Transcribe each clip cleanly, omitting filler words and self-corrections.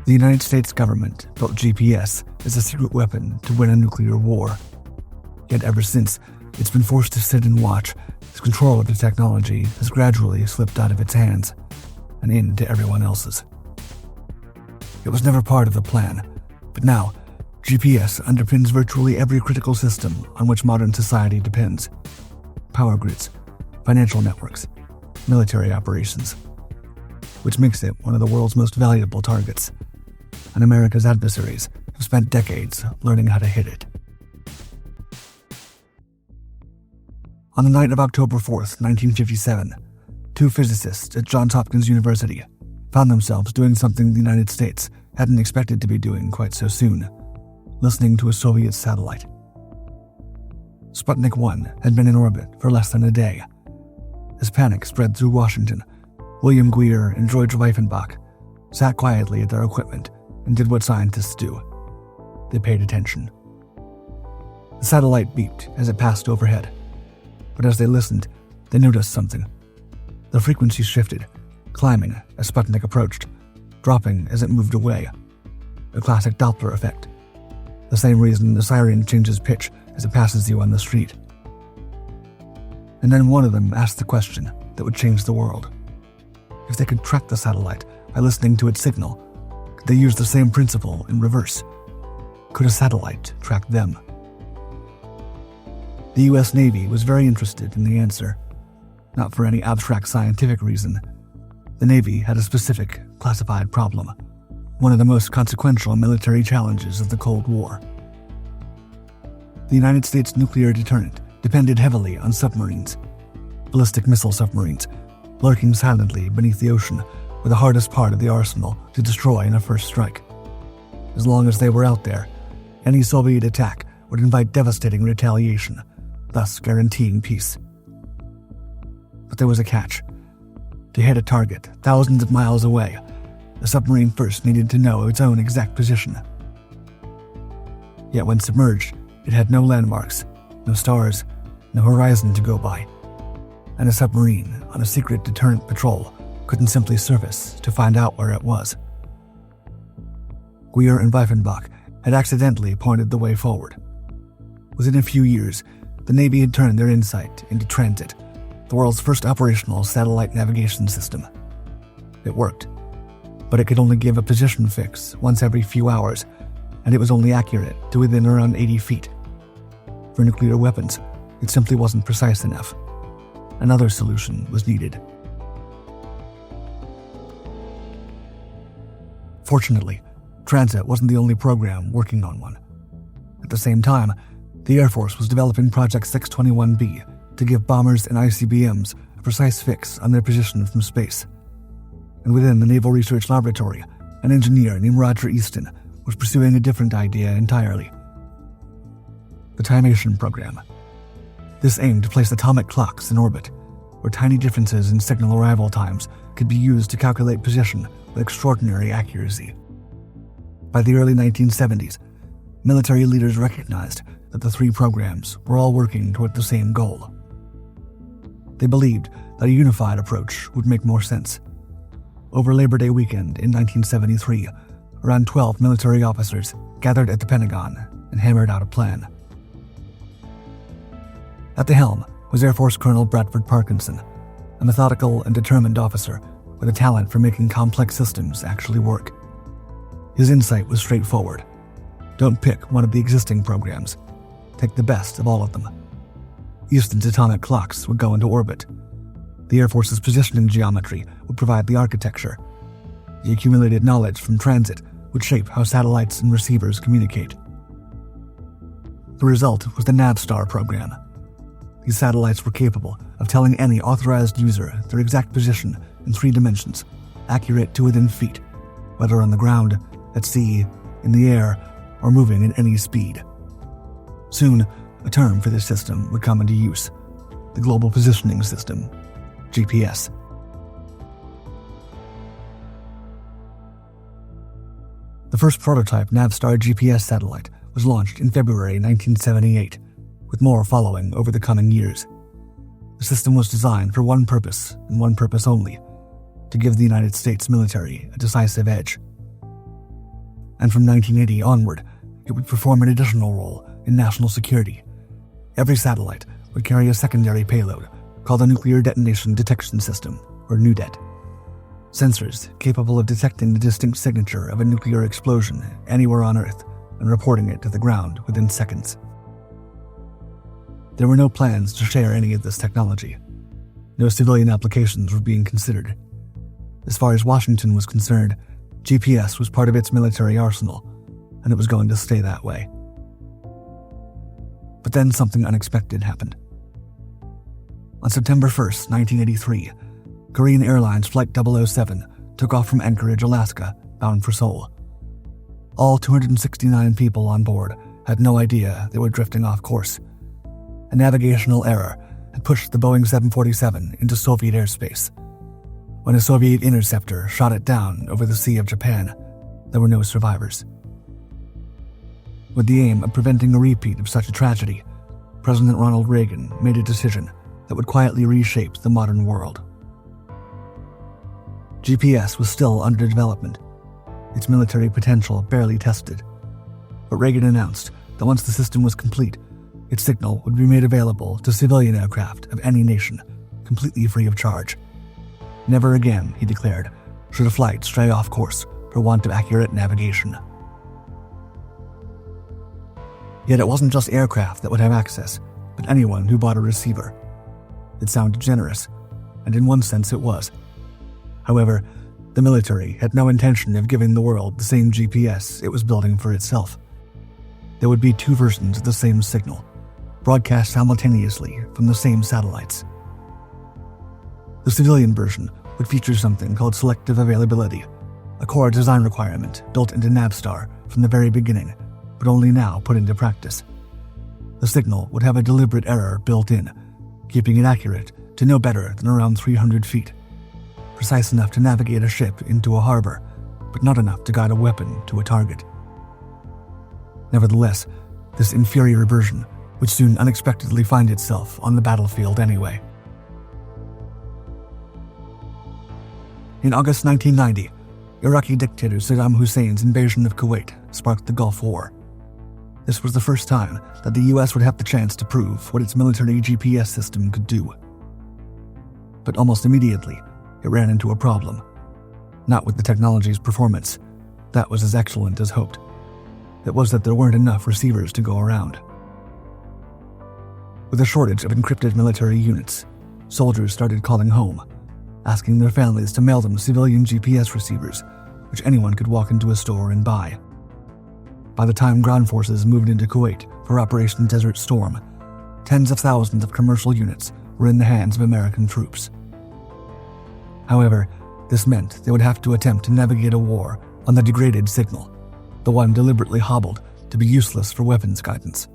The United States government built GPS as a secret weapon to win a nuclear war. Yet ever since, it's been forced to sit and watch as control of the technology has gradually slipped out of its hands and into everyone else's. It was never part of the plan, but now, GPS underpins virtually every critical system on which modern society depends. Power grids, financial networks, military operations, which makes it one of the world's most valuable targets. And America's adversaries have spent decades learning how to hit it. On the night of October 4th, 1957, two physicists at Johns Hopkins University found themselves doing something the United States hadn't expected to be doing quite so soon, listening to a Soviet satellite. Sputnik 1 had been in orbit for less than a day. As panic spread through Washington, William Guier and George Reifenbach sat quietly at their equipment and did what scientists do. They paid attention. The satellite beeped as it passed overhead, but as they listened, they noticed something. The frequency shifted, climbing as Sputnik approached, dropping as it moved away. A classic Doppler effect. The same reason the siren changes pitch as it passes you on the street. And then one of them asked the question that would change the world. If they could track the satellite by listening to its signal, could they use the same principle in reverse? Could a satellite track them? The US Navy was very interested in the answer, not for any abstract scientific reason. The Navy had a specific, classified problem, one of the most consequential military challenges of the Cold War. The United States nuclear deterrent depended heavily on submarines. Ballistic missile submarines, lurking silently beneath the ocean, were the hardest part of the arsenal to destroy in a first strike. As long as they were out there, any Soviet attack would invite devastating retaliation, thus guaranteeing peace. But there was a catch. To hit a target thousands of miles away, the submarine first needed to know its own exact position. Yet when submerged, it had no landmarks, no stars, no horizon to go by. And a submarine on a secret deterrent patrol couldn't simply surface to find out where it was. Guier and Reifenbach had accidentally pointed the way forward. Within a few years, the Navy had turned their insight into Transit, the world's first operational satellite navigation system. It worked, but it could only give a position fix once every few hours, and it was only accurate to within around 80 feet. For nuclear weapons, it simply wasn't precise enough. Another solution was needed. Fortunately, Transit wasn't the only program working on one. At the same time, the Air Force was developing Project 621B to give bombers and ICBMs a precise fix on their position from space. And within the Naval Research Laboratory, an engineer named Roger Easton was pursuing a different idea entirely. The Timation program. This aimed to place atomic clocks in orbit, where tiny differences in signal arrival times could be used to calculate position with extraordinary accuracy. By the early 1970s, military leaders recognized that the three programs were all working toward the same goal. They believed that a unified approach would make more sense. Over Labor Day weekend in 1973, around 12 military officers gathered at the Pentagon and hammered out a plan. At the helm was Air Force Colonel Bradford Parkinson, a methodical and determined officer with a talent for making complex systems actually work. His insight was straightforward. Don't pick one of the existing programs. Take the best of all of them. Easton's atomic clocks would go into orbit. The Air Force's positioning geometry would provide the architecture. The accumulated knowledge from Transit would shape how satellites and receivers communicate. The result was the Navstar program. These satellites were capable of telling any authorized user their exact position in 3 dimensions, accurate to within feet, whether on the ground, at sea, in the air, or moving at any speed. Soon, a term for this system would come into use: the Global Positioning System, GPS. The first prototype Navstar GPS satellite was launched in February 1978, with more following over the coming years. The system was designed for one purpose and one purpose only: to give the United States military a decisive edge. and from 1980 onward, it would perform an additional role in national security. Every satellite would carry a secondary payload called the Nuclear Detonation Detection System, or NUDET. Sensors capable of detecting the distinct signature of a nuclear explosion anywhere on Earth and reporting it to the ground within seconds. There were no plans to share any of this technology. No civilian applications were being considered. As far as Washington was concerned, GPS was part of its military arsenal, and it was going to stay that way. But then something unexpected happened. On September 1st, 1983, Korean Airlines Flight 007 took off from Anchorage, Alaska, bound for Seoul. All 269 people on board had no idea they were drifting off course. A navigational error had pushed the Boeing 747 into Soviet airspace. When a Soviet interceptor shot it down over the Sea of Japan, there were no survivors. With the aim of preventing a repeat of such a tragedy, President Ronald Reagan made a decision that would quietly reshape the modern world. GPS was still under development, its military potential barely tested. But Reagan announced that once the system was complete, its signal would be made available to civilian aircraft of any nation, completely free of charge. Never again, he declared, should a flight stray off course for want of accurate navigation. Yet it wasn't just aircraft that would have access, but anyone who bought a receiver. It sounded generous, and in one sense it was. However, the military had no intention of giving the world the same GPS it was building for itself. There would be two versions of the same signal, broadcast simultaneously from the same satellites. The civilian version would feature something called selective availability, a core design requirement built into Navstar from the very beginning, but only now put into practice. The signal would have a deliberate error built in, keeping it accurate to no better than around 300 feet, precise enough to navigate a ship into a harbor, but not enough to guide a weapon to a target. Nevertheless, this inferior version would soon unexpectedly find itself on the battlefield anyway. In August 1990, Iraqi dictator Saddam Hussein's invasion of Kuwait sparked the Gulf War. This was the first time that the US would have the chance to prove what its military GPS system could do. But almost immediately, it ran into a problem. Not with the technology's performance. That was as excellent as hoped. It was that there weren't enough receivers to go around. With a shortage of encrypted military units, soldiers started calling home, asking their families to mail them civilian GPS receivers, which anyone could walk into a store and buy. By the time ground forces moved into Kuwait for Operation Desert Storm, tens of thousands of commercial units were in the hands of American troops. However, this meant they would have to attempt to navigate a war on the degraded signal, the one deliberately hobbled to be useless for weapons guidance.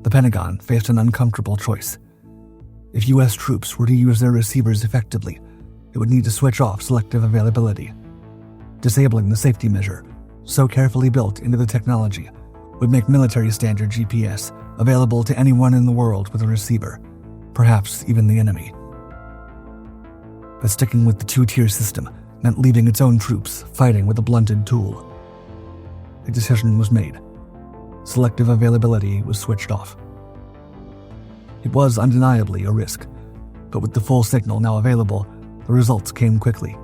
The Pentagon faced an uncomfortable choice. If U.S. troops were to use their receivers effectively, it would need to switch off selective availability. Disabling the safety measure, so carefully built into the technology, would make military-standard GPS available to anyone in the world with a receiver, perhaps even the enemy. But sticking with the two-tier system meant leaving its own troops fighting with a blunted tool. A decision was made. Selective availability was switched off. It was undeniably a risk, but with the full signal now available, the results came quickly.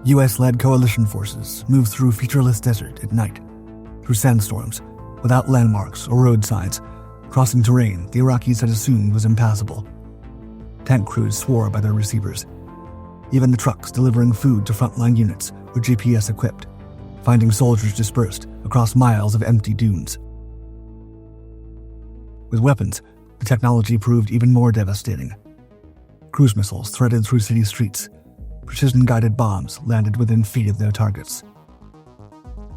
US-led coalition forces moved through featureless desert at night, through sandstorms, without landmarks or road signs, crossing terrain the Iraqis had assumed was impassable. Tank crews swore by their receivers. Even the trucks delivering food to frontline units were GPS-equipped, finding soldiers dispersed across miles of empty dunes. With weapons, the technology proved even more devastating. Cruise missiles threaded through city streets. Precision-guided bombs landed within feet of their targets.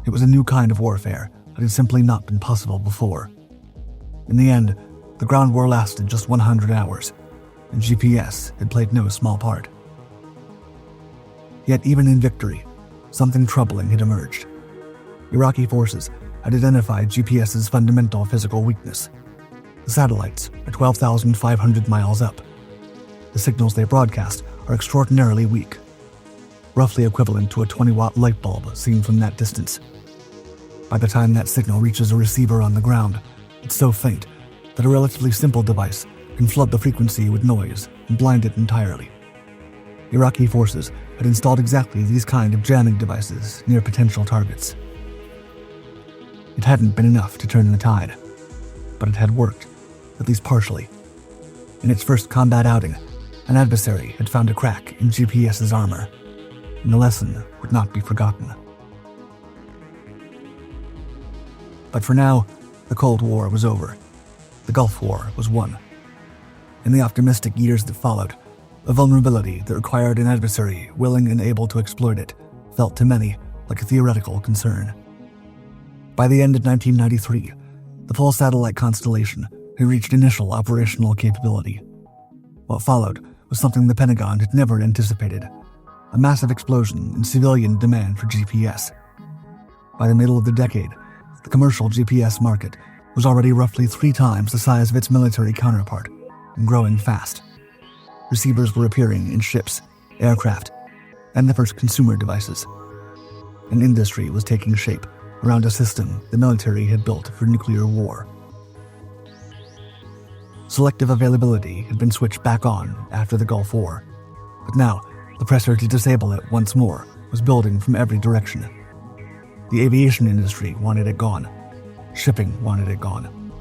It was a new kind of warfare that had simply not been possible before. In the end, the ground war lasted just 100 hours, and GPS had played no small part. Yet even in victory, something troubling had emerged. Iraqi forces had identified GPS's fundamental physical weakness. The satellites are 12,500 miles up. The signals they broadcast are extraordinarily weak. roughly equivalent to a 20-watt light bulb seen from that distance. By the time that signal reaches a receiver on the ground, it's so faint that a relatively simple device can flood the frequency with noise and blind it entirely. Iraqi forces had installed exactly these kind of jamming devices near potential targets. It hadn't been enough to turn the tide, but it had worked, at least partially. In its first combat outing, an adversary had found a crack in GPS's armor, and the lesson would not be forgotten. But for now, the Cold War was over. The Gulf War was won. In the optimistic years that followed, a vulnerability that required an adversary willing and able to exploit it felt to many like a theoretical concern. By the end of 1993, the full satellite constellation had reached initial operational capability. What followed was something the Pentagon had never anticipated: a massive explosion in civilian demand for GPS. By the middle of the decade, the commercial GPS market was already roughly 3 times the size of its military counterpart, and growing fast. Receivers were appearing in ships, aircraft, and the first consumer devices. An industry was taking shape around a system the military had built for nuclear war. Selective availability had been switched back on after the Gulf War, but now the pressure to disable it once more was building from every direction. The aviation industry wanted it gone. Shipping wanted it gone.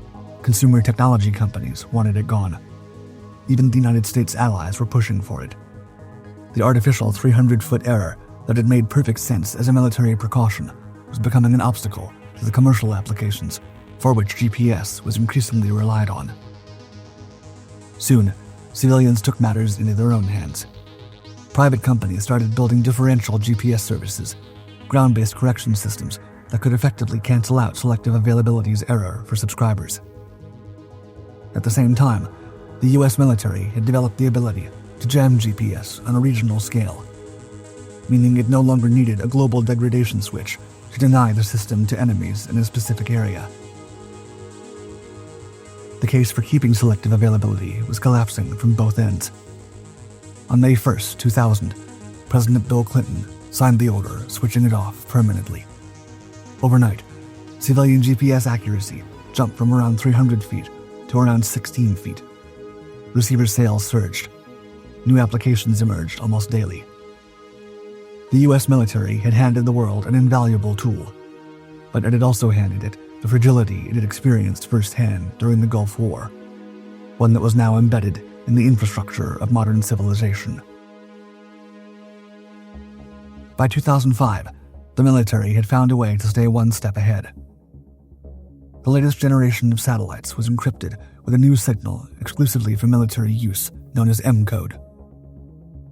Consumer technology companies wanted it gone. Even the United States allies were pushing for it. The artificial 300-foot error that had made perfect sense as a military precaution was becoming an obstacle to the commercial applications for which GPS was increasingly relied on. Soon, civilians took matters into their own hands. Private companies started building differential GPS services, ground-based correction systems that could effectively cancel out selective availability's error for subscribers. At the same time, the US military had developed the ability to jam GPS on a regional scale, meaning it no longer needed a global degradation switch to deny the system to enemies in a specific area. The case for keeping selective availability was collapsing from both ends. On May 1, 2000, President Bill Clinton signed the order switching it off permanently. Overnight, civilian GPS accuracy jumped from around 300 feet to around 16 feet. Receiver sales surged. New applications emerged almost daily. The US military had handed the world an invaluable tool, but it had also handed it the fragility it had experienced firsthand during the Gulf War, one that was now embedded in the infrastructure of modern civilization. By 2005, the military had found a way to stay one step ahead. The latest generation of satellites was encrypted with a new signal exclusively for military use known as M-code.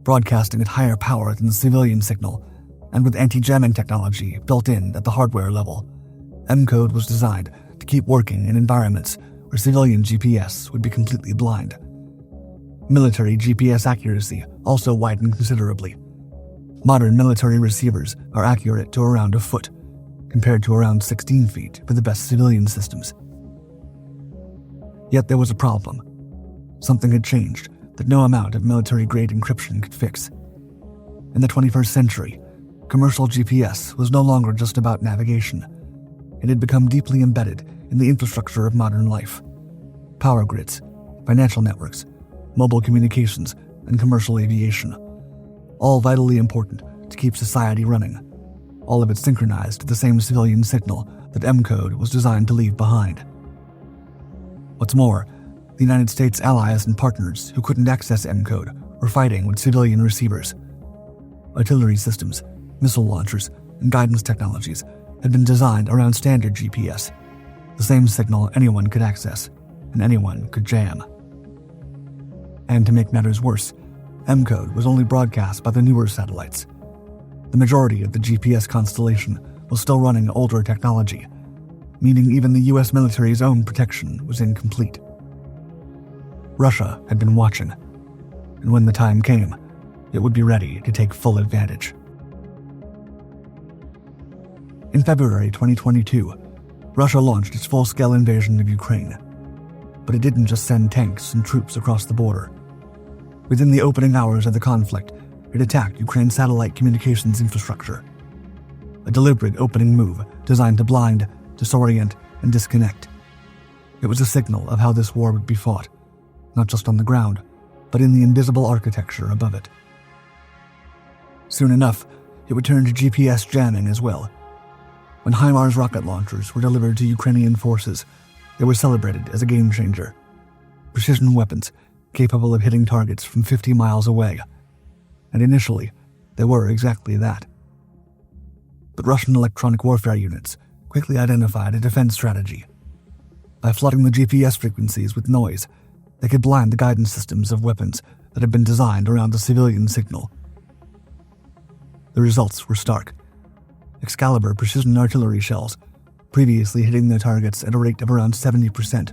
Broadcasting at higher power than the civilian signal, and with anti-jamming technology built in at the hardware level, M-code was designed to keep working in environments where civilian GPS would be completely blind. Military GPS accuracy also widened considerably. Modern military receivers are accurate to around a foot, compared to around 16 feet for the best civilian systems. Yet there was a problem. Something had changed that no amount of military-grade encryption could fix. In the 21st century, commercial GPS was no longer just about navigation. It had become deeply embedded in the infrastructure of modern life. Power grids, financial networks, mobile communications, and commercial aviation. All vitally important to keep society running. All of it synchronized to the same civilian signal that M-code was designed to leave behind. What's more, the United States allies and partners who couldn't access M-code were fighting with civilian receivers. Artillery systems, missile launchers, and guidance technologies had been designed around standard GPS, the same signal anyone could access and anyone could jam. And to make matters worse, M-code was only broadcast by the newer satellites. The majority of the GPS constellation was still running older technology, meaning even the US military's own protection was incomplete. Russia had been watching, and when the time came, it would be ready to take full advantage. In February 2022, Russia launched its full-scale invasion of Ukraine. But it didn't just send tanks and troops across the border. Within the opening hours of the conflict, it attacked Ukraine's satellite communications infrastructure. A deliberate opening move designed to blind, disorient, and disconnect. It was a signal of how this war would be fought, not just on the ground, but in the invisible architecture above it. Soon enough, it would turn to GPS jamming as well. When HIMARS rocket launchers were delivered to Ukrainian forces, they were celebrated as a game-changer. Precision weapons capable of hitting targets from 50 miles away. And initially, they were exactly that. But Russian electronic warfare units quickly identified a defense strategy. By flooding the GPS frequencies with noise, they could blind the guidance systems of weapons that had been designed around the civilian signal. The results were stark. Excalibur precision artillery shells, previously hitting their targets at a rate of around 70%,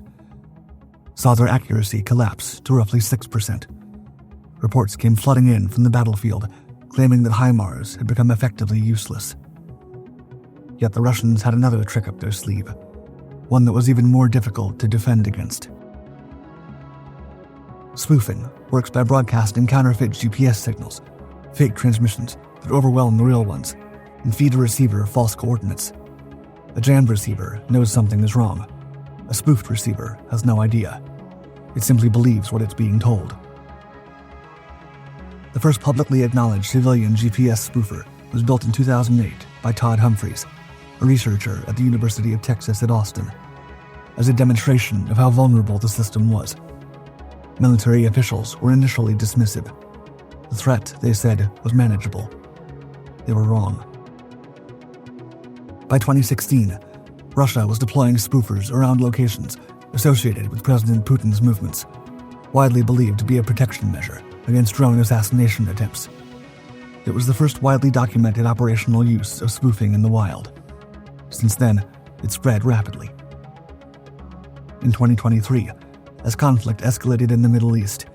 saw their accuracy collapse to roughly 6%. Reports came flooding in from the battlefield, claiming that HIMARS had become effectively useless. Yet the Russians had another trick up their sleeve, one that was even more difficult to defend against. Spoofing works by broadcasting counterfeit GPS signals, fake transmissions that overwhelm the real ones, and feed a receiver false coordinates. A jammed receiver knows something is wrong. A spoofed receiver has no idea. It simply believes what it's being told. The first publicly acknowledged civilian GPS spoofer was built in 2008 by Todd Humphreys, a researcher at the University of Texas at Austin, as a demonstration of how vulnerable the system was. Military officials were initially dismissive. The threat, they said, was manageable. They were wrong. By 2016, Russia was deploying spoofers around locations associated with President Putin's movements, widely believed to be a protection measure against drone assassination attempts. It was the first widely documented operational use of spoofing in the wild. Since then, it spread rapidly. In 2023, as conflict escalated in the Middle East,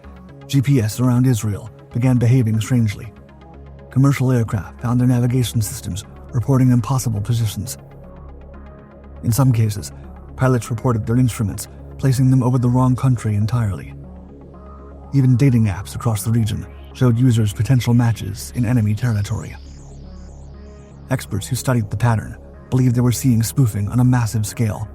GPS around Israel began behaving strangely. Commercial aircraft found their navigation systems reporting impossible positions. In some cases, pilots reported their instruments placing them over the wrong country entirely. Even dating apps across the region showed users potential matches in enemy territory. Experts who studied the pattern believed they were seeing spoofing on a massive scale,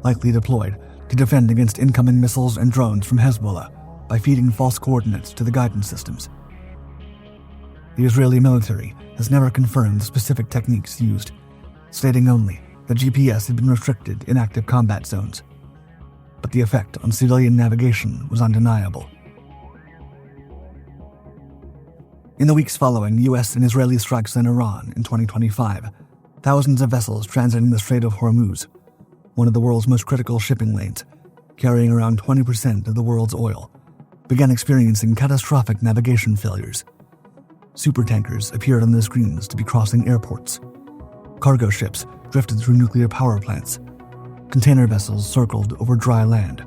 likely deployed to defend against incoming missiles and drones from Hezbollah by feeding false coordinates to the guidance systems. The Israeli military has never confirmed the specific techniques used, stating only that GPS had been restricted in active combat zones. But the effect on civilian navigation was undeniable. In the weeks following U.S. and Israeli strikes on Iran in 2025, thousands of vessels transiting the Strait of Hormuz, one of the world's most critical shipping lanes, carrying around 20% of the world's oil, began experiencing catastrophic navigation failures. Supertankers appeared on the screens to be crossing airports. Cargo ships drifted through nuclear power plants. Container vessels circled over dry land.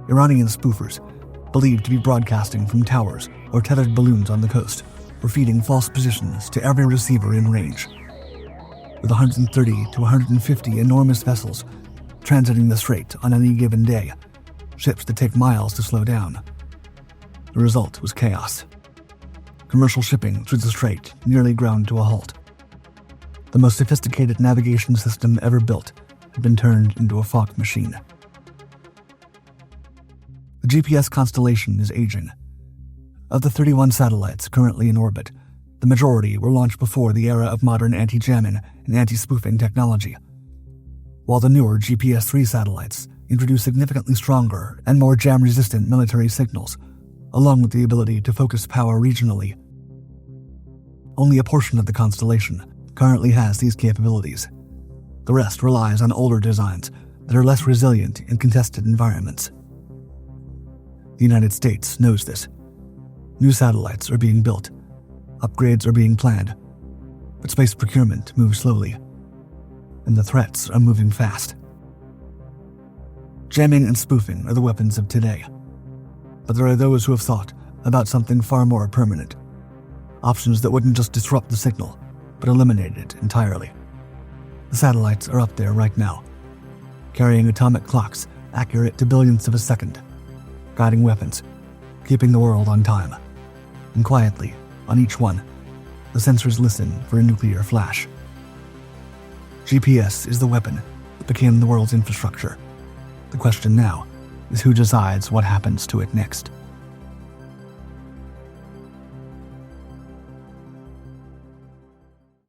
Iranian spoofers, believed to be broadcasting from towers or tethered balloons on the coast, were feeding false positions to every receiver in range. With 130 to 150 enormous vessels transiting the strait on any given day, ships that take miles to slow down. The result was chaos. Commercial shipping through the strait nearly ground to a halt. The most sophisticated navigation system ever built had been turned into a fog machine. The GPS constellation is aging. Of the 31 satellites currently in orbit, the majority were launched before the era of modern anti-jamming and anti-spoofing technology, while the newer GPS-3 satellites introduce significantly stronger and more jam-resistant military signals, along with the ability to focus power regionally. Only a portion of the constellation currently has these capabilities. The rest relies on older designs that are less resilient in contested environments. The United States knows this. New satellites are being built. Upgrades are being planned. But space procurement moves slowly. And the threats are moving fast. Jamming and spoofing are the weapons of today. But there are those who have thought about something far more permanent. Options that wouldn't just disrupt the signal, but eliminate it entirely. The satellites are up there right now, carrying atomic clocks accurate to billionths of a second, guiding weapons, keeping the world on time. and quietly, on each one, the sensors listen for a nuclear flash. GPS is the weapon that became the world's infrastructure. The question now is who decides what happens to it next.